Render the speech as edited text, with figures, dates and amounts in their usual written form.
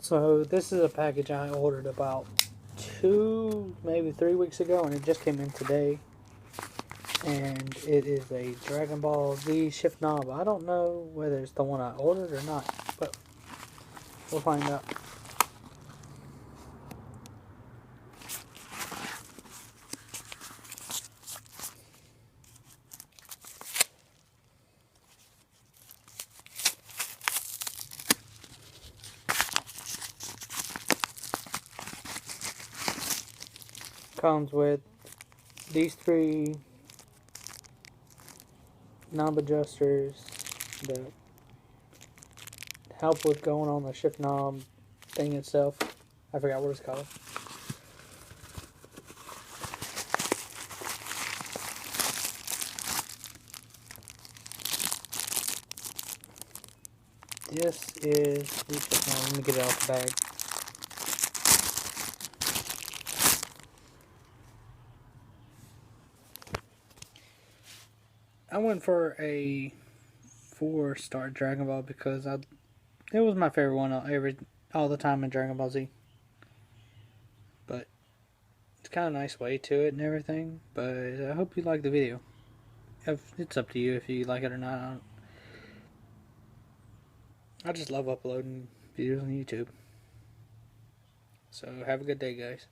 So this is a package I ordered about 2, maybe 3 weeks ago, and it just came in today. And it is a Dragon Ball Z shift knob. I don't know whether it's the one I ordered or not, but we'll find out. Comes with these three knob adjusters that help with going on the shift knob thing itself. I forgot what it's called. This is the shift knob. Let me get it out the bag. I went for a 4-star Dragon Ball because it was my favorite one all the time in Dragon Ball Z. But it's kind of a nice way to it and everything. But I hope you like the video. It's up to you if you like it or not. I just love uploading videos on YouTube. So have a good day, guys.